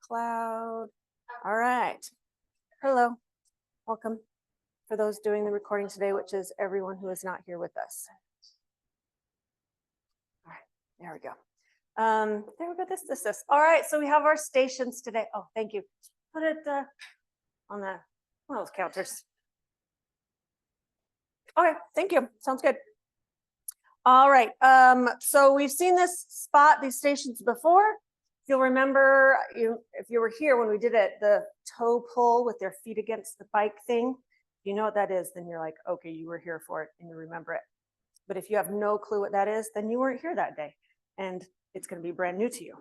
Cloud. All right. Hello. Welcome for those doing the recording today, which is everyone who is not here with us. All right. There we go. There we go. This. All right. So we have our stations today. Oh, thank you. Put it on one of those counters. Okay. Thank you. Sounds good. All right. So we've seen this spot, these stations before. If you'll remember, if you were here when we did it, the toe pull with their feet against the bike thing. If you know what that is, then you're like, okay, you were here for it and you remember it. But if you have no clue what that is, then you weren't here that day and it's going to be brand new to you.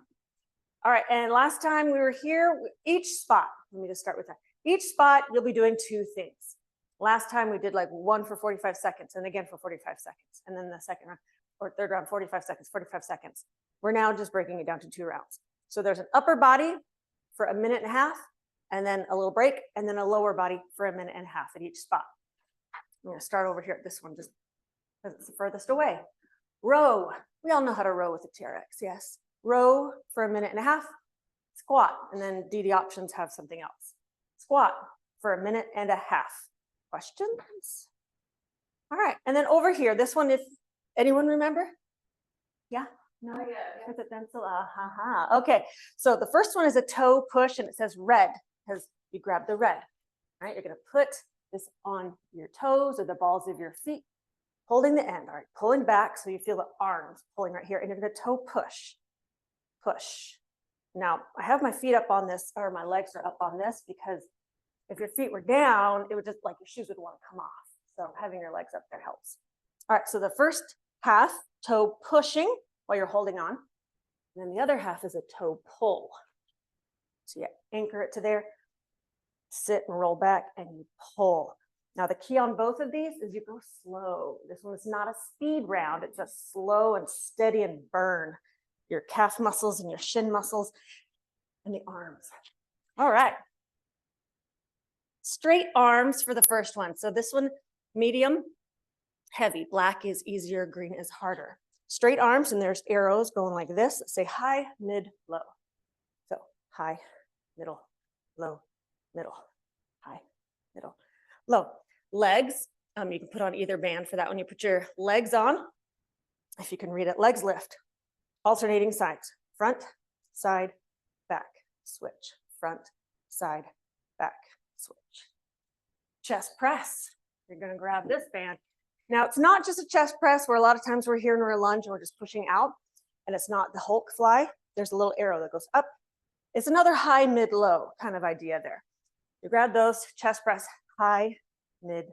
All right. And last time we were here, each spot, let me just start with that. Each spot, you'll be doing two things. Last time we did like one for 45 seconds and again for 45 seconds. And then the second round or third round, 45 seconds, 45 seconds. We're now just breaking it down to 2 rounds. So there's an upper body for 1.5 minutes, and then a little break, and then a lower body for 1.5 minutes at each spot. I'm gonna start over here at this one just because it's the furthest away. Row, we all know how to row with a TRX, yes. Row for 1.5 minutes, squat, and then DD options have something else. Squat for 1.5 minutes. Questions? All right, and then over here, this one, if anyone remember? Yeah? No? Oh, yeah. Okay, so the first one is a toe push and it says red because you grab the red, right? You're gonna put this on your toes or the balls of your feet, holding the end, all right, pulling back so you feel the arms pulling right here and you're gonna toe push, push. Now, I have my feet up on this, or my legs are up on this because if your feet were down, it would just like your shoes would want to come off. So having your legs up there helps. All right, so the first half, toe pushing while you're holding on. And then the other half is a toe pull. So you anchor it to there, sit and roll back and you pull. Now the key on both of these is you go slow. This one is not a speed round, it's just slow and steady and burn your calf muscles and your shin muscles and the arms. All right. Straight arms for the first one. So this one, medium, heavy. Black is easier, green is harder. Straight arms, and there's arrows going like this. Say high, mid, low. So high, middle, low, middle, high, middle, low. Legs, you can put on either band for that one. You put your legs on, if you can read it, legs lift. Alternating sides, front, side, back, switch, front, side, back, switch. Chest press, you're gonna grab this band. Now it's not just a chest press where a lot of times we're here in our lunge and we're just pushing out and it's not the Hulk fly. There's a little arrow that goes up. It's another high, mid, low kind of idea there. You grab those, chest press, high, mid,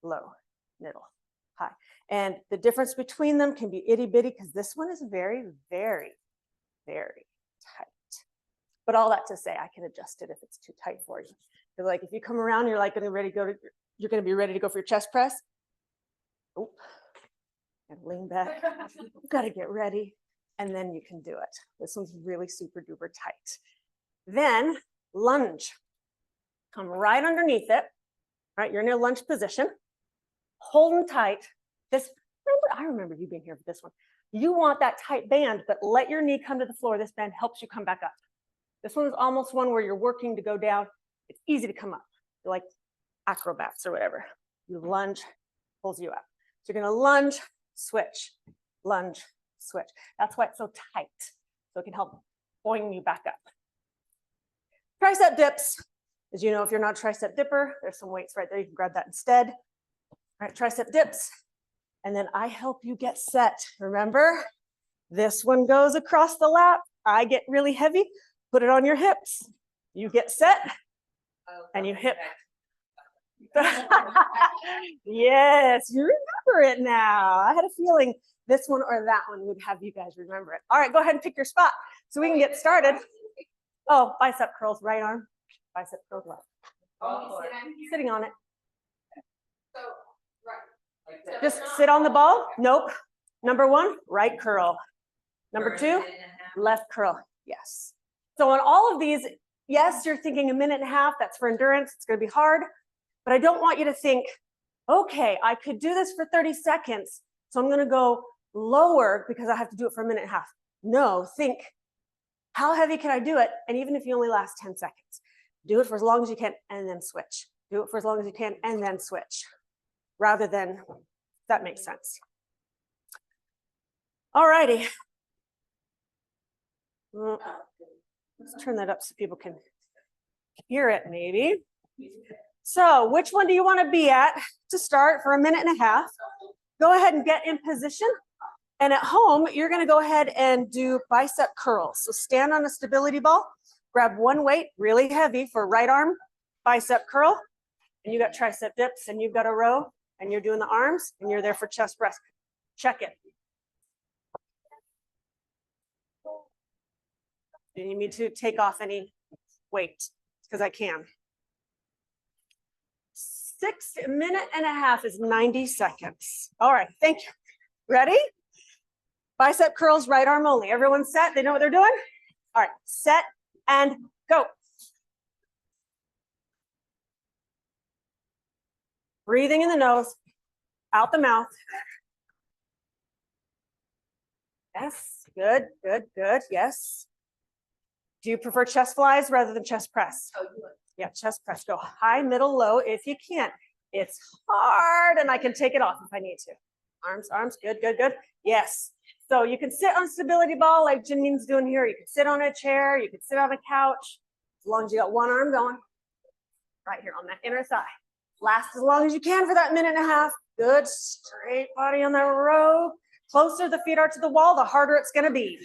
low, middle, high. And the difference between them can be itty bitty because this one is very, very, very tight. But all that to say, I can adjust it if it's too tight for you. So like if you come around, you're like you're gonna be ready to go for your chest press. Oh, and lean back. You've got to get ready, and then you can do it. This one's really super duper tight. Then lunge. Come right underneath it. All right, you're in a lunge position. Hold them tight. I remember you being here for this one. You want that tight band, but let your knee come to the floor. This band helps you come back up. This one is almost one where you're working to go down. It's easy to come up. You're like acrobats or whatever. You lunge, pulls you up. So you're gonna lunge, switch, lunge, switch. That's why it's so tight. So it can help boing you back up. Tricep dips. As you know, if you're not a tricep dipper, there's some weights right there. You can grab that instead. All right, tricep dips. And then I help you get set. Remember, this one goes across the lap. I get really heavy, put it on your hips. You get set and you hip. Yes, you remember it now. I had a feeling this one or that one would have you guys remember it. All right, go ahead and pick your spot so we can get started. Oh, bicep curls, right arm. Bicep curls left. Sitting on it. Just sit on the ball. Nope. Number 1, right curl. Number 2, left curl. Yes. So on all of these, yes, you're thinking 1.5 minutes. That's for endurance. It's going to be hard. But I don't want you to think, okay, I could do this for 30 seconds. So I'm going to go lower because I have to do it for 1.5 minutes. No, think How heavy can I do it? And even if you only last 10 seconds, do it for as long as you can and then switch. Do it for as long as you can and then switch, rather than, that makes sense. All righty. Let's turn that up so people can hear it maybe. So which one do you want to be at to start for a minute and a half? Go ahead and get in position. And at home, you're going to go ahead and do bicep curls. So stand on a stability ball, grab one weight, really heavy for right arm bicep curl. And you got tricep dips and you've got a row and you're doing the arms and you're there for chest press. Check it. Do you need me to take off any weight? Because I can. 6 minutes and a half is 90 seconds. All right, thank you. Ready? Bicep curls, right arm only. Everyone set? They know what they're doing? All right, set and go. Breathing in the nose, out the mouth. Yes, good, good, good, yes. Do you prefer chest flies rather than chest press? Oh, yeah, chest press. Go high, middle, low if you can. It's hard and I can take it off if I need to. Arms, arms, good, good, good. Yes. So you can sit on a stability ball like Janine's doing here. You can sit on a chair. You can sit on a couch. As long as you got one arm going. Right here on that inner thigh. Last as long as you can for that minute and a half. Good, straight body on that row. Closer the feet are to the wall, the harder it's going to be.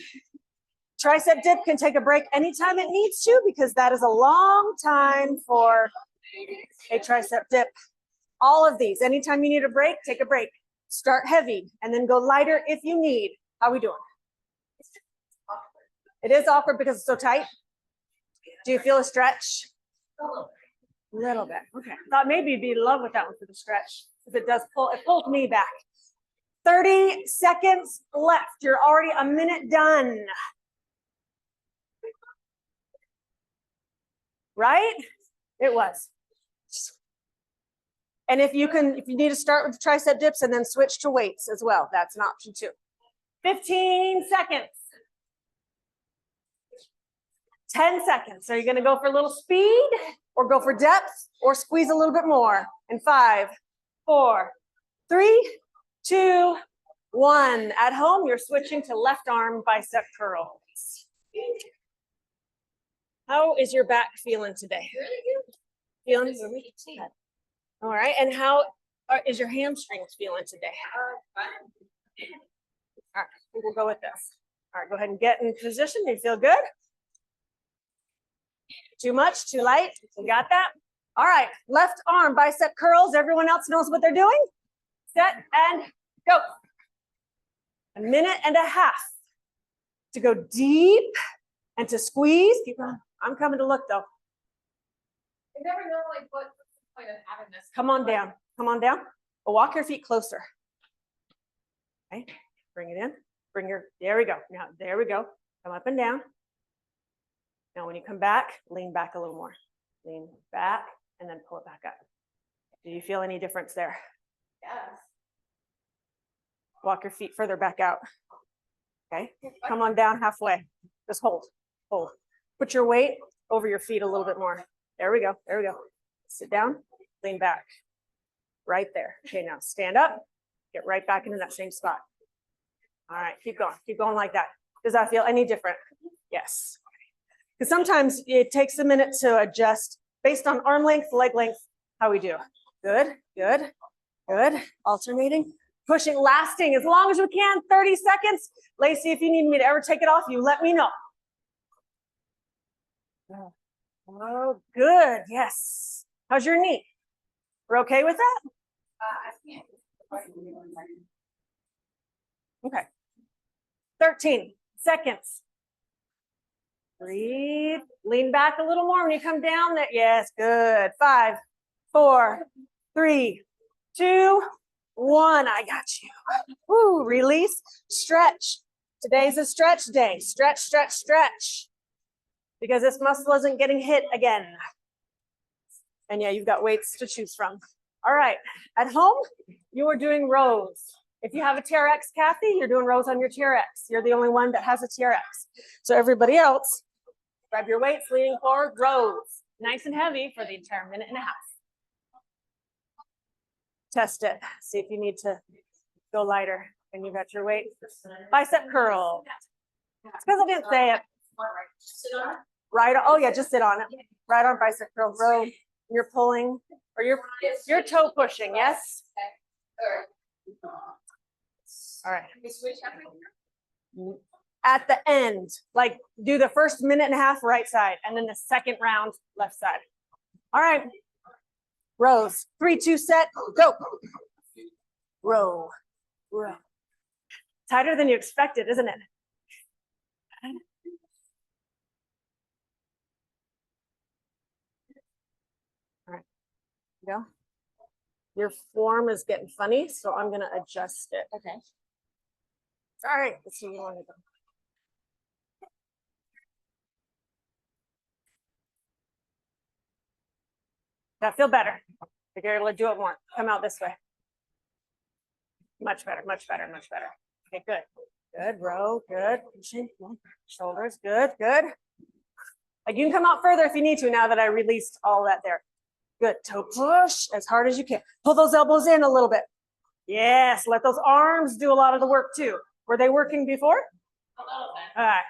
Tricep dip can take a break anytime it needs to because that is a long time for a tricep dip. All of these, anytime you need a break, take a break. Start heavy and then go lighter if you need. How are we doing? It is awkward because it's so tight. Do you feel a stretch? A little bit. Okay. Thought maybe you'd be in love with that one for the stretch. If it does pull, it pulled me back. 30 seconds left. You're already a minute done. Right? It was. And if you need to start with the tricep dips and then switch to weights as well, that's an option too. 15 seconds. 10 seconds. Are you going to go for a little speed or go for depth or squeeze a little bit more? And 5, 4, 3, 2, 1. At home, you're switching to left arm bicep curls. How is your back feeling today? Feeling good? All right. And how is your hamstrings feeling today? All right. We'll go with this. All right. Go ahead and get in position. You feel good? Too much? Too light? You got that? All right. Left arm bicep curls. Everyone else knows what they're doing? Set and go. A minute and a half to go deep and to squeeze. Keep on. I'm coming to look though. You never know like what's the point of having this. Come on down. Come on down. Well, walk your feet closer. Okay. Bring it in. There we go. Now, there we go. Come up and down. Now, when you come back, lean back a little more. Lean back and then pull it back up. Do you feel any difference there? Yes. Walk your feet further back out. Okay. Come on down halfway. Just hold. Hold. Put your weight over your feet a little bit more. There we go. There we go. Sit down. Lean back. Right there. Okay, now stand up. Get right back into that same spot. All right, keep going. Keep going like that. Does that feel any different? Yes. Because sometimes it takes a minute to adjust based on arm length, leg length, how we do. Good, good, good. Alternating. Pushing, lasting as long as we can. 30 seconds. Lacey, if you need me to ever take it off, you let me know. Oh, good. Yes. How's your knee? We're okay with that? Okay. 13 seconds. Breathe. Lean back a little more when you come down. There. Yes, good. 5, 4, 3, 2, 1. I got you. Woo, release. Stretch. Today's a stretch day. Stretch, stretch, stretch. Because this muscle isn't getting hit again. And yeah, you've got weights to choose from. All right. At home, you are doing rows. If you have a TRX, Kathy, you're doing rows on your TRX. You're the only one that has a TRX. So everybody else, grab your weights, leaning forward, rows. Nice and heavy for the entire minute and a half. Test it. See if you need to go lighter. And you got your weight. Bicep curl. It's because I didn't say it. Right. Oh yeah, just sit on it. Right arm bicep curl. Row. You're pulling, or you're toe pushing. Yes. All right. At the end, like do the first minute and a half right side, and then the second round left side. All right. Rows. 3, 2, set. Go. Row. Row. Tighter than you expected, isn't it? All right. Go. Your form is getting funny, so I'm going to adjust it. Okay. All right. Let's see where you want to go. That feel better. If you're able to do it more, come out this way. Much better, much better, much better. Okay, good. Good, row, good. Shoulders, good, good. Like you can come out further if you need to now that I released all that there. Good, toe push as hard as you can. Pull those elbows in a little bit. Yes, let those arms do a lot of the work too. Were they working before? All right,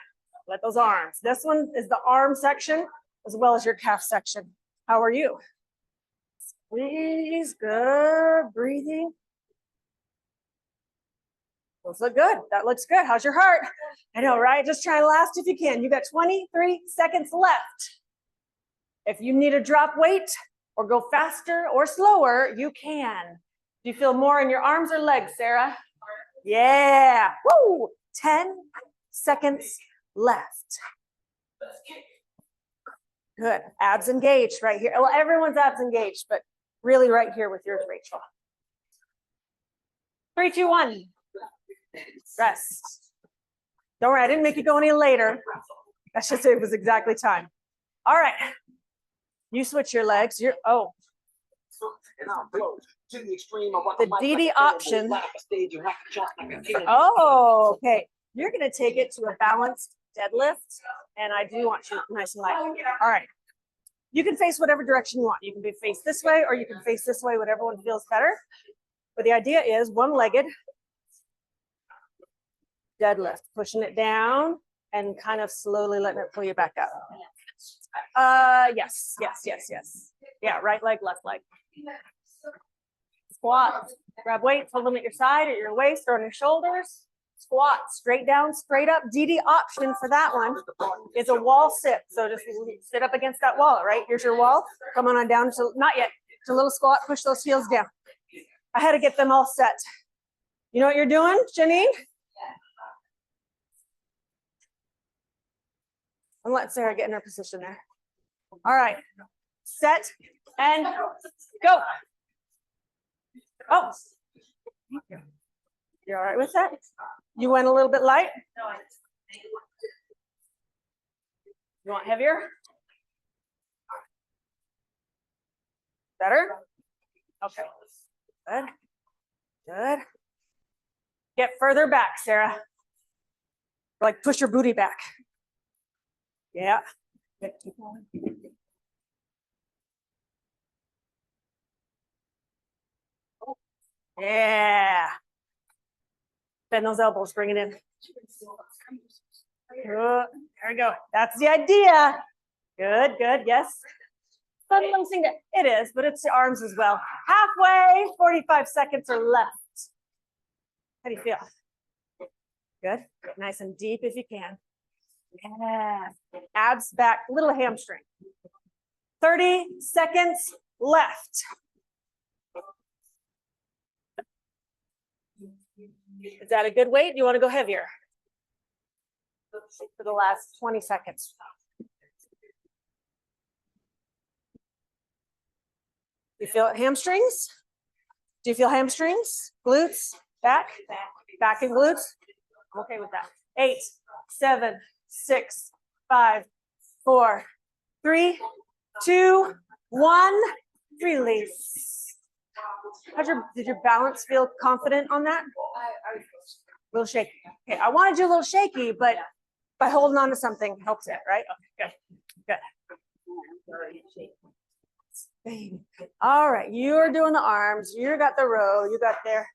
let those arms. This one is the arm section as well as your calf section. How are you? Squeeze, good, breathing. Those look good. That looks good. How's your heart? I know, right? Just try and last if you can. You got 23 seconds left. If you need to drop weight or go faster or slower, you can. Do you feel more in your arms or legs, Sarah? Yeah. Woo! 10 seconds left. Good. Abs engaged right here. Well, everyone's abs engaged, but really right here with yours, Rachel. 3, 2, 1. Rest. Don't worry, I didn't make you go any later. I should say it was exactly time. All right. You switch your legs. You're the DD option. Oh, okay. You're going to take it to a balanced deadlift, and I do want you nice and light. All right. You can face whatever direction you want. You can be face this way, or you can face this way, whatever one feels better. But the idea is one-legged deadlift, pushing it down and kind of slowly letting it pull you back up. Yes. Yeah, right leg, left leg. Squat. Grab weights, hold them at your side, at your waist, or on your shoulders. Squat, straight down, straight up. DD option for that one is a wall sit. So just sit up against that wall, right? Here's your wall. Come on down to, not yet, to a little squat, push those heels down. I had to get them all set. You know what you're doing, Janine? And let Sarah get in her position there. All right, set and go. Oh, you're all right with that? You went a little bit light? You want heavier? Better? Okay, good, good. Get further back, Sarah. Like push your booty back. Yeah. Yeah. Bend those elbows, bring it in. There we go. That's the idea. Good, good. Yes. It is, but it's the arms as well. Halfway, 45 seconds or left. How do you feel? Good. Nice and deep if you can. Yeah. Abs back, little hamstring. 30 seconds left. Is that a good weight? Do you want to go heavier? For the last 20 seconds. You feel hamstrings? Do you feel hamstrings? Glutes? Back? Back and glutes? I'm okay with that. 8, 7, 6, 5, 4, 3, 2, 1. Release. Did your balance feel confident on that? I A little shaky. Okay, I wanted you a little shaky, but by holding on to something helps it, right? Okay, good. All right, you're doing the arms. You got the row. You got there.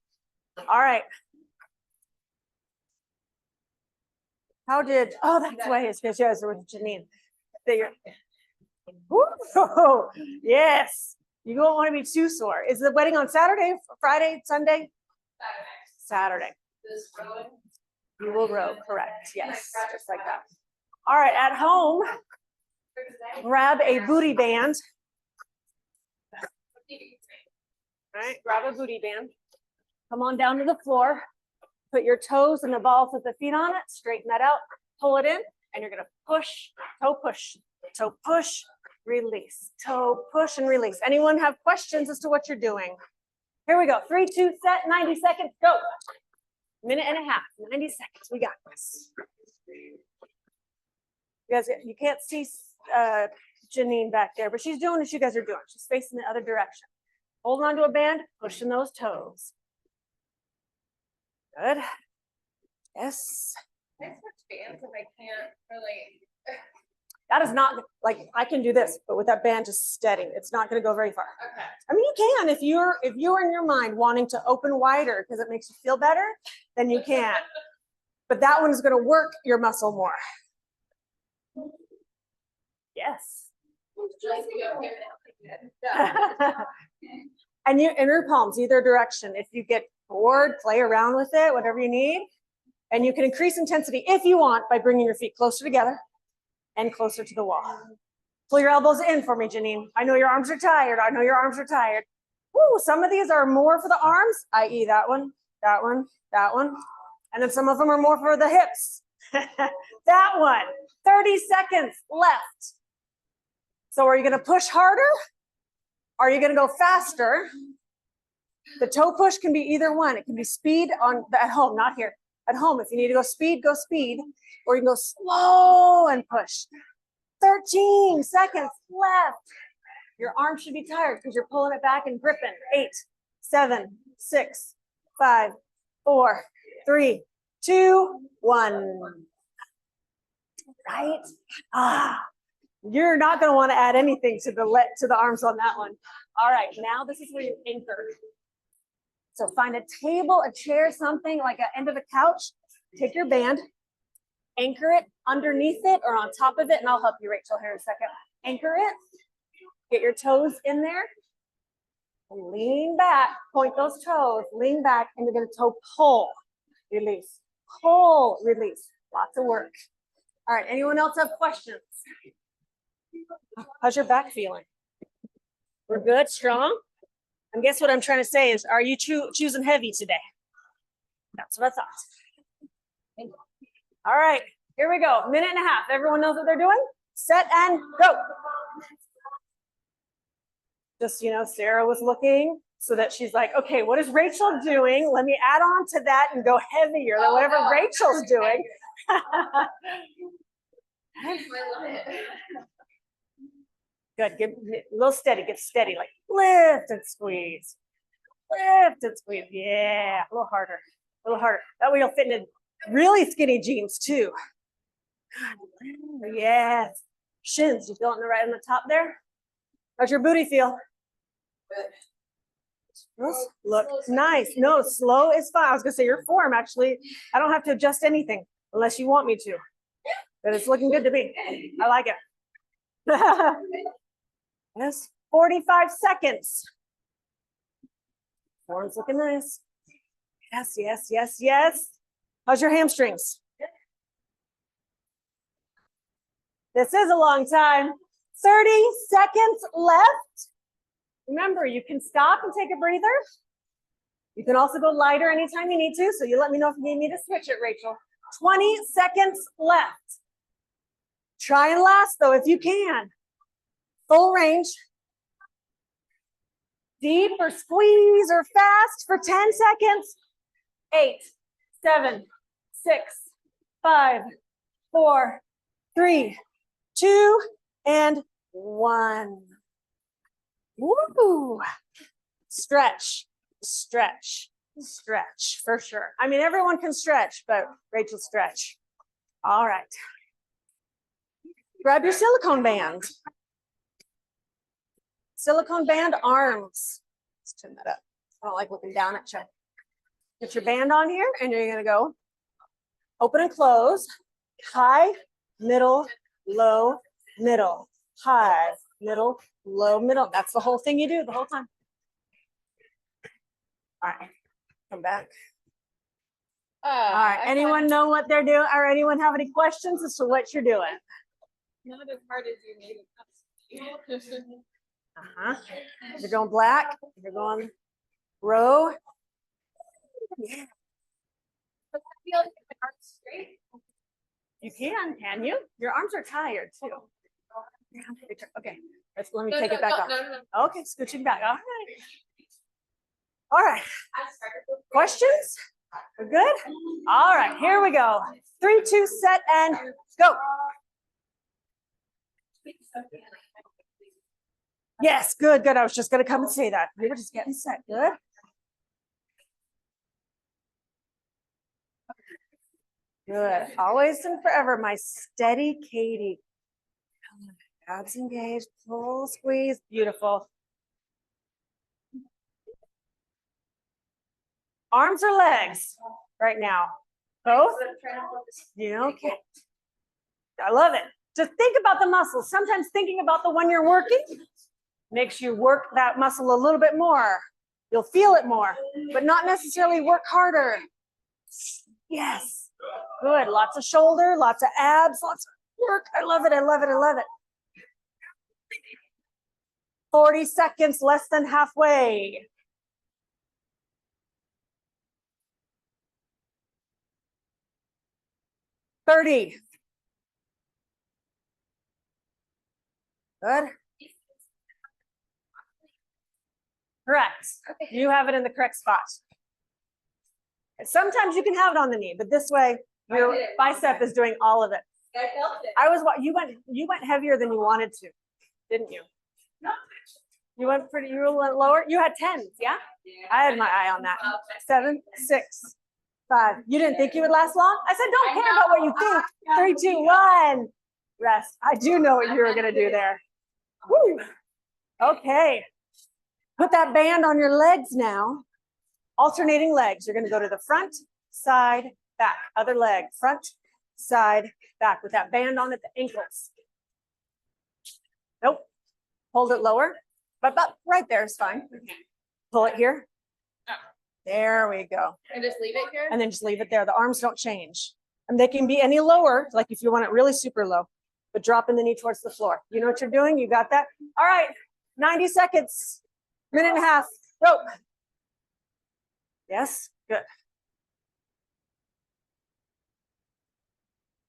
All right. How did? Oh, that's why it's because you guys were with Janine. Woo, yes. You don't want to be too sore. Is the wedding on Saturday, Friday, Sunday? Saturday. This rowing. You will row, correct? Yes, just like that. All right, at home, grab a booty band. All right, grab a booty band. Come on down to the floor. Put your toes and the balls with the feet on it. Straighten that out. Pull it in, and you're gonna push, toe push, release, toe push, and release. Anyone have questions as to what you're doing? Here we go. 3, 2, set. 90 seconds. Go. Minute and a half. 90 seconds. We got this. You guys, you can't see Janine back there, but she's doing what you guys are doing. She's facing the other direction. Holding onto a band, pushing those toes. Good. Yes. I switch bands if I can't really. That is not like I can do this, but with that band just steady, it's not going to go very far. Okay. I mean, you can if you're in your mind wanting to open wider because it makes you feel better, then you can. But that one is going to work your muscle more. Yes. And you inner palms either direction. If you get bored, play around with it, whatever you need. And you can increase intensity if you want by bringing your feet closer together and closer to the wall. Pull your elbows in for me, Janine. I know your arms are tired. I know your arms are tired. Woo, some of these are more for the arms, i.e. that one, that one, that one. And then some of them are more for the hips. That one. 30 seconds left. So are you going to push harder? Are you going to go faster? The toe push can be either one. It can be speed at home, not here. At home, if you need to go speed, or you can go slow and push. 13 seconds left. Your arm should be tired because you're pulling it back and gripping. 8, 7, 6, 5, 4, 3, 2, 1. Right? You're not going to want to add anything to the arms on that one. All right, now this is where you anchor. So find a table, a chair, something like an end of a couch. Take your band, anchor it underneath it or on top of it, and I'll help you, Rachel, here in a second. Anchor it, get your toes in there, lean back, point those toes, lean back, and you're going to toe pull, release, pull, release. Lots of work. All right, anyone else have questions? How's your back feeling? We're good, strong? And guess what I'm trying to say is, are you choosing heavy today? That's what I thought. All right, here we go. Minute and a half. Everyone knows what they're doing? Set and go. Just, Sarah was looking so that she's like, okay, what is Rachel doing? Let me add on to that and go heavier than whatever Rachel's doing. Good, get a little steady, get steady, like lift and squeeze. Lift and squeeze, yeah, a little harder. That way you'll fit into really skinny jeans too. Yes, shins, you feel it right on the top there? How's your booty feel? Look, nice. No, slow is fine. I was gonna say your form, actually, I don't have to adjust anything unless you want me to. But it's looking good to me. I like it. Yes, 45 seconds. Form's looking nice. Yes, yes, yes, yes. How's your hamstrings? This is a long time. 30 seconds left. Remember, you can stop and take a breather. You can also go lighter anytime you need to. So you let me know if you need me to switch it, Rachel. 20 seconds left. Try and last though, if you can. Full range. Deep or squeeze or fast for 10 seconds. 8, 7, 6, 5, 4, 3, 2, and 1. Woo! Stretch, stretch, stretch, for sure. I mean, everyone can stretch, but Rachel, stretch. All right. Grab your silicone band. Silicone band arms. Let's turn that up. I don't like looking down at you. Get your band on here, and you're gonna go open and close, high, middle, low, middle, high, middle, low, middle. That's the whole thing you do the whole time. All right, come back. All right, anyone know what they're doing, or anyone have any questions as to what you're doing? Not as hard as you made it. You're going black, you're going row. Yeah. You can you? Your arms are tired too. Okay, let me take it back off. No. Okay, scooching back. All right. All right. Questions? We're good? All right, here we go. 3, 2, set, and go. Yes, good, good. I was just going to come and say that. We were just getting set. Good. Good. Always and forever, my steady Katie. Abs engaged, pull, squeeze. Beautiful. Arms or legs right now? Both? Yeah, okay. I love it. Just think about the muscles. Sometimes thinking about the one you're working makes you work that muscle a little bit more. You'll feel it more, but not necessarily work harder. Yes. Good. Lots of shoulder, lots of abs, lots of work. I love it. I love it. I love it. 40 seconds, less than halfway. $30. Good. Correct. Okay. You have it in the correct spot. Sometimes you can have it on the knee, but this way your bicep is doing all of it. I felt it. You went heavier than you wanted to, didn't you? No. You went lower. You had 10s, yeah? I had my eye on that. 7, 6, 5. You didn't think you would last long? I said, don't care about what you think. 3, 2, 1. Rest. I do know what you were gonna do there. Woo. Okay. Put that band on your legs now. Alternating legs. You're gonna go to the front, side, back. Other leg, front, side, back, with that band on at the ankles. Nope. Hold it lower, but about right there is fine. Pull it here. There we go. And just leave it here? And then just leave it there. The arms don't change. And they can be any lower, like if you want it really super low, but dropping the knee towards the floor. You know what you're doing? You got that? All right, 90 seconds, minute and a half, go. Yes, good.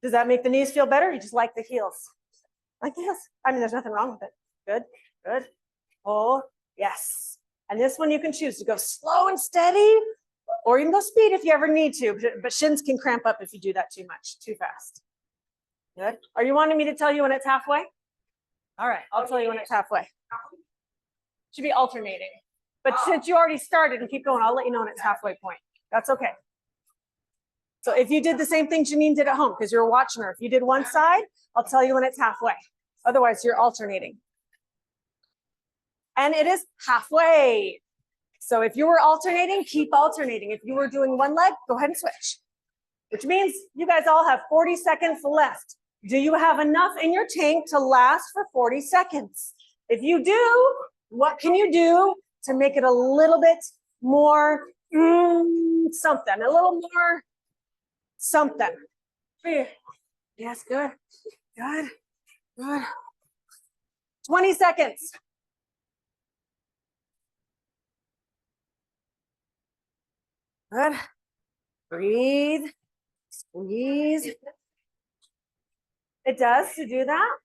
Does that make the knees feel better? You just like the heels? Like this? I mean, there's nothing wrong with it. Good, good. Oh, yes. And this one you can choose to go slow and steady, or you can go speed if you ever need to, but shins can cramp up if you do that too much, too fast. Good. Are you wanting me to tell you when it's halfway? All right, I'll tell you when it's halfway. Should be alternating. But since you already started and keep going, I'll let you know when it's halfway point. That's okay. So if you did the same thing Janine did at home, because you're watching her, if you did one side, I'll tell you when it's halfway. Otherwise, you're alternating. And it is halfway. So if you were alternating, keep alternating. If you were doing one leg, go ahead and switch. Which means you guys all have 40 seconds left. Do you have enough in your tank to last for 40 seconds? If you do, what can you do to make it a little bit more something, a little more something? Yes, good, good, good. 20 seconds. Good. Breathe, squeeze. It does to do that.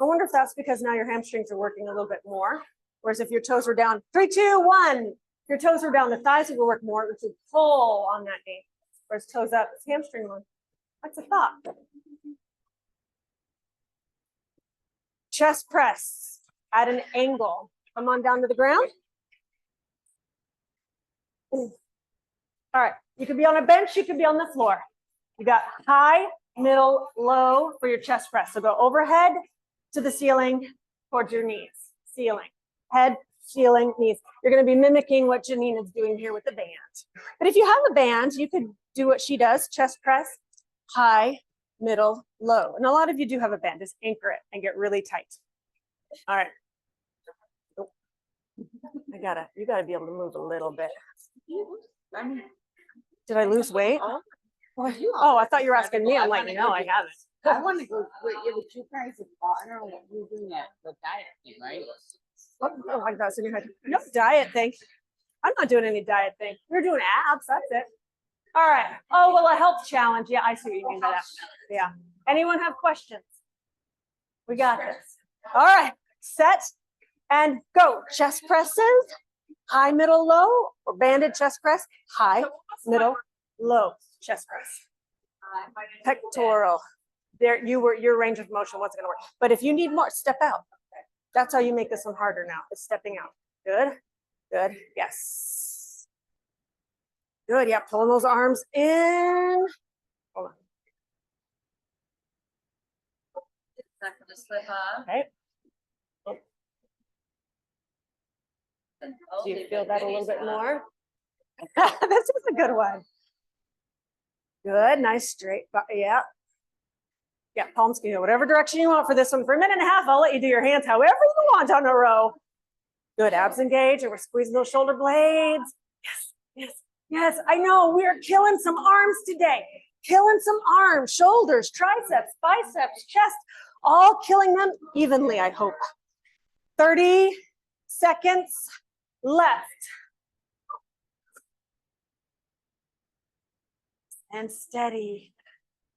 I wonder if that's because now your hamstrings are working a little bit more. Whereas if your toes are down, 3, 2, 1. If your toes are down, the thighs will work more, which would pull on that knee. Whereas toes up, it's hamstring one. That's a thought. Chest press at an angle. Come on down to the ground. All right, you could be on a bench, you could be on the floor. You got high, middle, low for your chest press. So go overhead to the ceiling towards your knees. Ceiling, head, ceiling, knees. You're going to be mimicking what Janine is doing here with the band. But if you have a band, you could do what she does, chest press, high, middle, low. And a lot of you do have a band. Just anchor it and get really tight. All right. You gotta be able to move a little bit. Did I lose weight? Oh, I thought you were asking me. I'm like, no, I haven't. I want to go with you guys a partner on what you're doing at the diet thing, right? Oh, like that's in your head. No diet thing. I'm not doing any diet thing. We're doing abs. That's it. All right. Oh, well, a health challenge. Yeah, I see what you mean by that. Yeah. Anyone have questions? We got this. All right. Set and go. Chest presses, high, middle, low, or banded chest press, high, middle, low chest press. Pectoral. There, your range of motion wasn't going to work. But if you need more, step out. That's how you make this one harder now, is stepping out. Good, good, yes. Good, yeah, pulling those arms in. Hold on. Not gonna slip up. Okay. Do you feel that a little bit more? This is a good one. Good, nice straight, yeah. Yeah, palms can go whatever direction you want for this one. For a minute and a half, I'll let you do your hands however you want on a row. Good, abs engaged, and we're squeezing those shoulder blades. Yes, yes, yes, I know, we're killing some arms today. Killing some arms, shoulders, triceps, biceps, chest, all killing them evenly, I hope. 30 seconds left. And steady.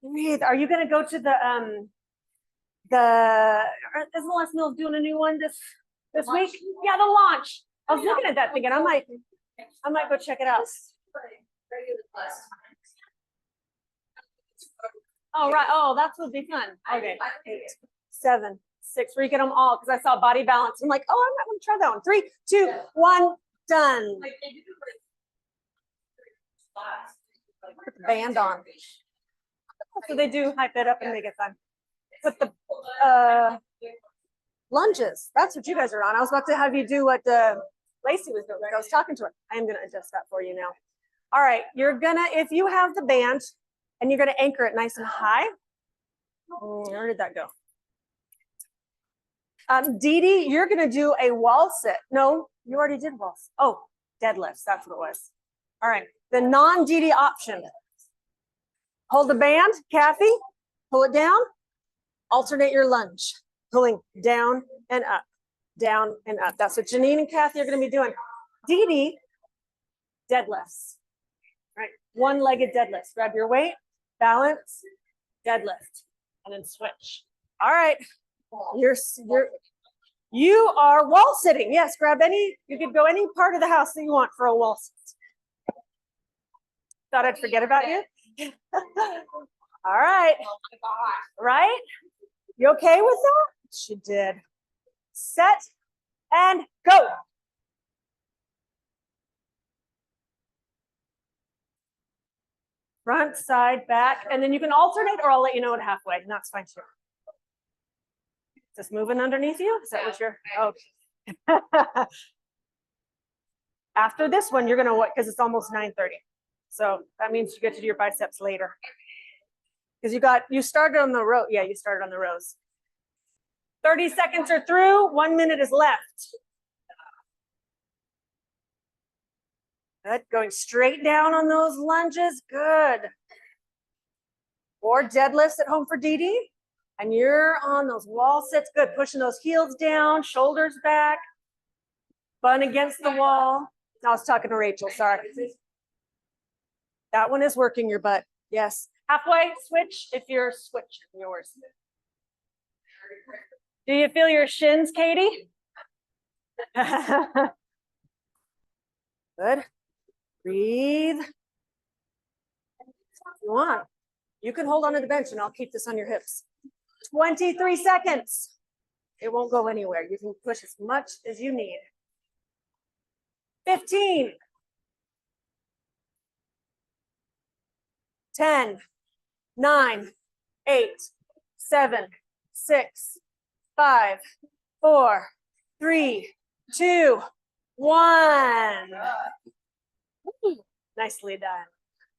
Breathe. Are you going to go to the isn't Les Mills doing a new one this week? Yeah, the launch. I was looking at that thinking I might go check it out. Oh, right. Oh, that would be fun. Okay. 8, 7, 6. Where you get them all because I saw body balance. I'm like, oh, I'm not going to try that one. 3, 2, 1, done. Put the band on. So they do hype it up and make it fun. Put the lunges. That's what you guys are on. I was about to have you do what Lacey was doing. I was talking to her. I am going to adjust that for you now. All right. You're going to, if you have the band and you're going to anchor it nice and high. Where did that go? Dee Dee, you're going to do a wall sit. No, you already did walls. Oh, deadlifts. That's what it was. All right. The non-Dee Dee option. Hold the band, Kathy, pull it down, alternate your lunge, pulling down and up, down and up. That's what Janine and Kathy are going to be doing. Dee Dee, deadlifts, right? One-legged deadlifts. Grab your weight, balance, deadlift, and then switch. All right, you are wall sitting. Yes, grab any, you could go any part of the house that you want for a wall sit. Thought I'd forget about you? All right. Right? You okay with that? She did. Set and go. Front, side, back, and then you can alternate or I'll let you know at halfway. And that's fine too. Is this moving underneath you? Is that what you're, okay. After this one, you're gonna, because it's almost 9:30. So that means you get to do your biceps later. Because you started on the row. Yeah, you started on the rows. 30 seconds are through. 1 minute is left. Good. Going straight down on those lunges. Good. Or deadlifts at home for Dee Dee. And you're on those wall sits. Good. Pushing those heels down, shoulders back. Bun against the wall. I was talking to Rachel. Sorry. That one is working your butt. Yes. Halfway switch if you're switching yours. Do you feel your shins, Katie? Good. Breathe. If you want, you can hold onto the bench and I'll keep this on your hips. 23 seconds. It won't go anywhere. You can push as much as you need. 15. 10, 9, 8, 7, 6, 5, 4, 3, 2, 1. Nicely done.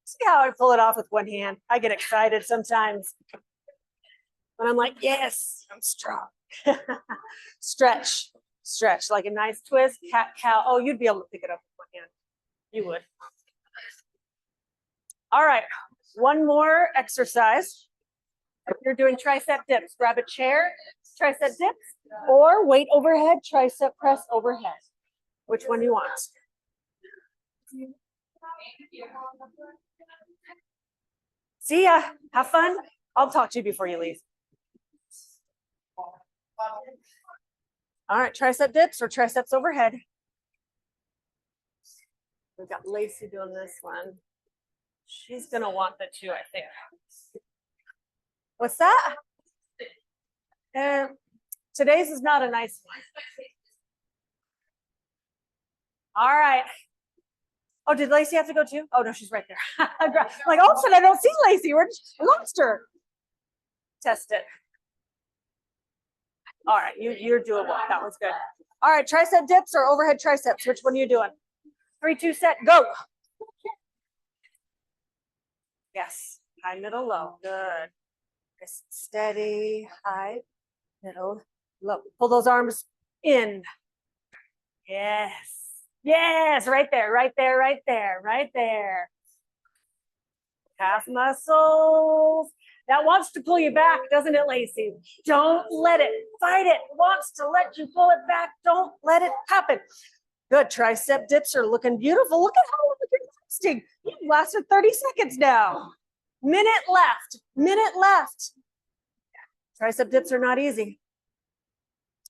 See how I pull it off with one hand? I get excited sometimes. And I'm like, yes, I'm strong. Stretch, stretch, like a nice twist, cat, cow. Oh, you'd be able to pick it up with one hand. You would. All right, one more exercise. If you're doing tricep dips, grab a chair, tricep dips, or weight overhead, tricep press overhead. Which one do you want? See ya. Have fun. I'll talk to you before you leave. All right, tricep dips or triceps overhead. We've got Lacey doing this one. She's gonna want the two, I think. What's that? Today's is not a nice one. All right. Oh, did Lacey have to go too? Oh no, she's right there. Like all of a sudden I don't see Lacey. We lost her. Test it. All right, you're doable. That was good. All right, tricep dips or overhead triceps? Which one are you doing? 3, 2, set, go. Yes, high, middle, low. Good. Steady, high, middle, low. Pull those arms in. Yes. Yes, right there, right there, right there, right there. Calf muscles. That wants to pull you back, doesn't it, Lacey? Don't let it. Fight it. Wants to let you pull it back. Don't let it happen. Good. Tricep dips are looking beautiful. Look at how you're lasting. You've lasted 30 seconds now. Minute left. Minute left. Tricep dips are not easy.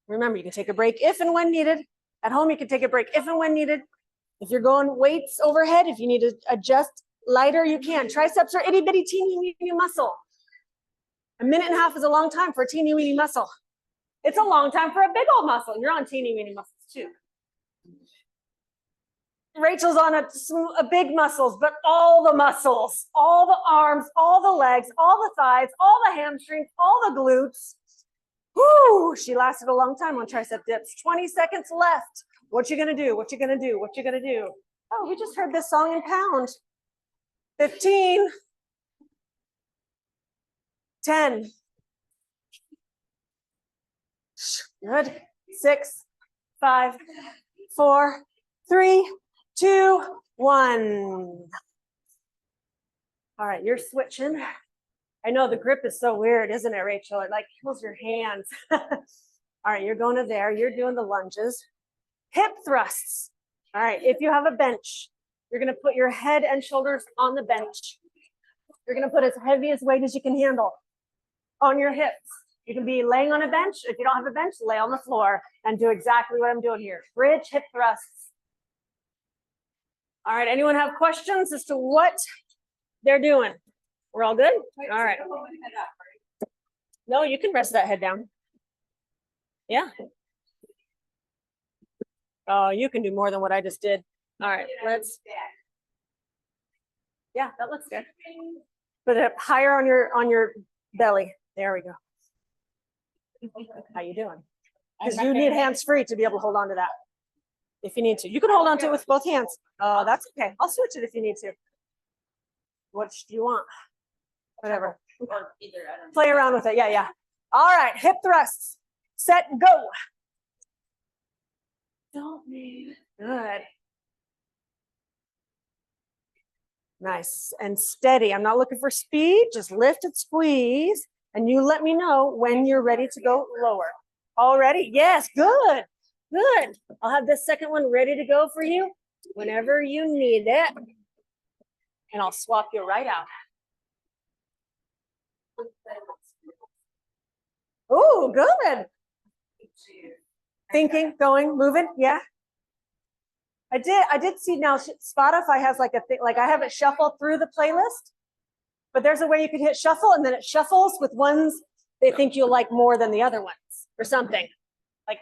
Remember, you can take a break if and when needed. At home, you can take a break if and when needed. If you're going weights overhead, if you need to adjust lighter, you can. Triceps are itty bitty teeny weeny muscle. A minute and a half is a long time for a teeny weeny muscle. It's a long time for a big old muscle. You're on teeny weeny muscles too. Rachel's on a big muscles, but all the muscles, all the arms, all the legs, all the thighs, all the hamstrings, all the glutes. Whoo, she lasted a long time on tricep dips. 20 seconds left. What you gonna do? What you gonna do? What you gonna do? Oh, we just heard this song in pound. 15. 10. Good. 6, 5, 4, 3, 2, 1. All right, you're switching. I know the grip is so weird, isn't it, Rachel? It like kills your hands. All right, you're going to there. You're doing the lunges. Hip thrusts. All right, if you have a bench, you're going to put your head and shoulders on the bench. You're going to put as heavy as weight as you can handle on your hips. You can be laying on a bench. If you don't have a bench, lay on the floor and do exactly what I'm doing here. Bridge hip thrusts. All right, anyone have questions as to what they're doing? We're all good? All right. No, you can rest that head down. Yeah. Oh, you can do more than what I just did. All right, yeah, that looks good. Put it higher on your belly. There we go. How you doing? Because you need hands free to be able to hold on to that. If you need to, you can hold on to it with both hands. Oh, that's okay. I'll switch it if you need to. What do you want? Whatever. Play around with it. Yeah, yeah. All right, hip thrusts. Set, go. Don't move. Good. Nice and steady. I'm not looking for speed. Just lift and squeeze. And you let me know when you're ready to go lower. All ready? Yes, good. Good. I'll have this second one ready to go for you whenever you need it. And I'll swap you right out. Oh, good. Thinking, going, moving, yeah. I did see now Spotify has like a thing, like I have it shuffle through the playlist, but there's a way you could hit shuffle and then it shuffles with ones they think you'll like more than the other ones or something. Like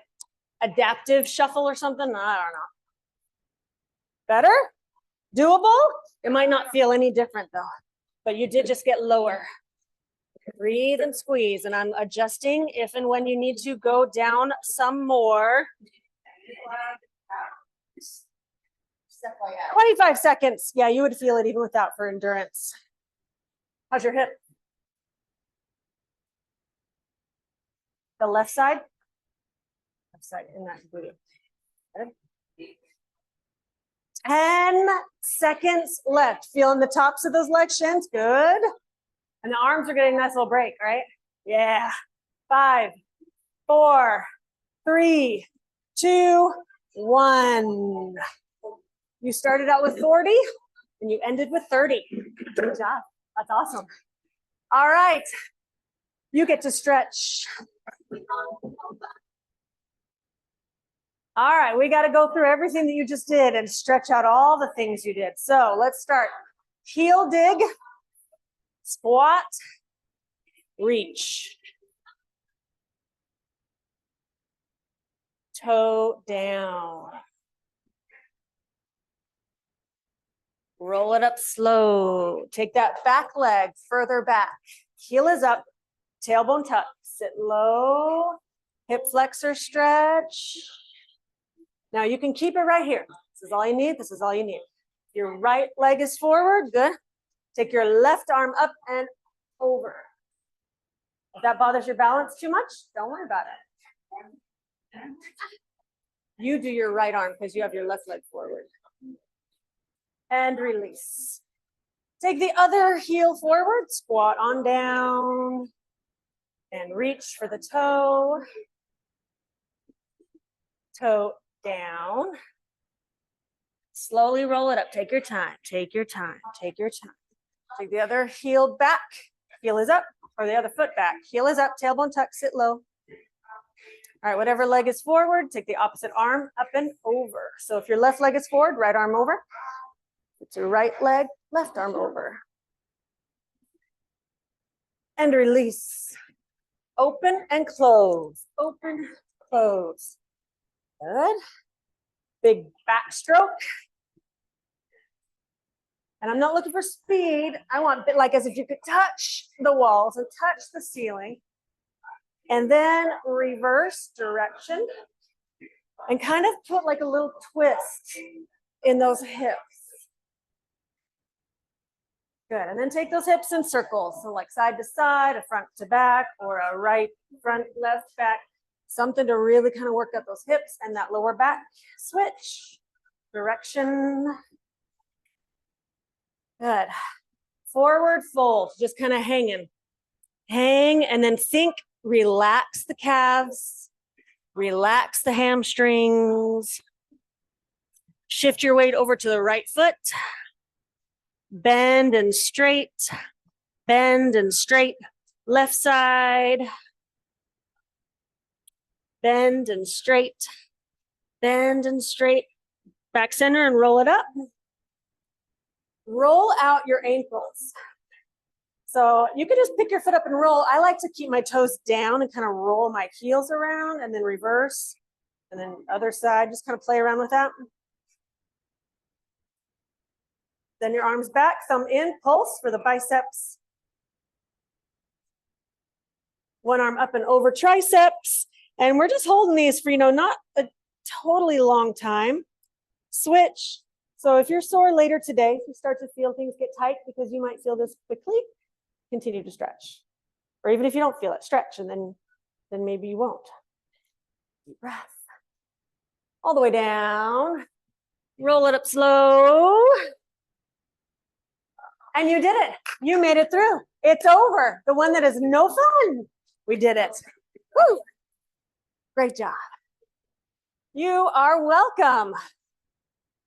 adaptive shuffle or something, I don't know. Better? Doable? It might not feel any different though. but you did just get lower. Breathe and squeeze, and I'm adjusting if and when you need to go down some more. 25 seconds. Yeah, you would feel it even without for endurance. How's your hip? The left side? Left side in that booty. Good. 10 seconds left. Feeling the tops of those leg shins. Good. And the arms are getting a nice little break, right? Yeah. 5, 4, 3, 2, 1. You started out with 40 and you ended with 30. Good job. That's awesome. All right. You get to stretch. All right, we got to go through everything that you just did and stretch out all the things you did. So let's start. Heel dig, squat, reach. Toe down. Roll it up slow. Take that back leg further back. Heel is up, tailbone tuck. Sit low, hip flexor stretch. Now you can keep it right here. This is all you need. This is all you need. Your right leg is forward. Good. Take your left arm up and over. If that bothers your balance too much, don't worry about it. You do your right arm because you have your left leg forward. And release. Take the other heel forward, squat on down, and reach for the toe. Toe down. Slowly roll it up. Take your time. Take your time. Take your time. Take the other heel back. Heel is up, or the other foot back. Heel is up, tailbone tuck, sit low. All right, whatever leg is forward, take the opposite arm up and over. So if your left leg is forward, right arm over. It's your right leg, left arm over. And release. Open and close. Open, close. Good. Big backstroke. And I'm not looking for speed. I want a bit like as if you could touch the walls and touch the ceiling. And then reverse direction. And kind of put like a little twist in those hips. Good, and then take those hips in circles. So like side to side, a front to back, or a right front, left back. Something to really kind of work out those hips and that lower back. Switch, direction. Good. Forward fold, just kind of hanging. Hang and then think, relax the calves, relax the hamstrings. Shift your weight over to the right foot. Bend and straight, left side, bend and straight, back center and roll it up. Roll out your ankles. So you can just pick your foot up and roll. I like to keep my toes down and kind of roll my heels around and then reverse. And then other side, just kind of play around with that. Then your arms back, thumb in, pulse for the biceps. One arm up and over triceps. And we're just holding these for, not a totally long time. Switch. So if you're sore later today, if you start to feel things get tight because you might feel this quickly, continue to stretch. Or even if you don't feel it, stretch, and then maybe you won't. Deep breath. All the way down. Roll it up slow. And you did it. You made it through. It's over. The one that is no fun. We did it. Woo! Great job. You are welcome.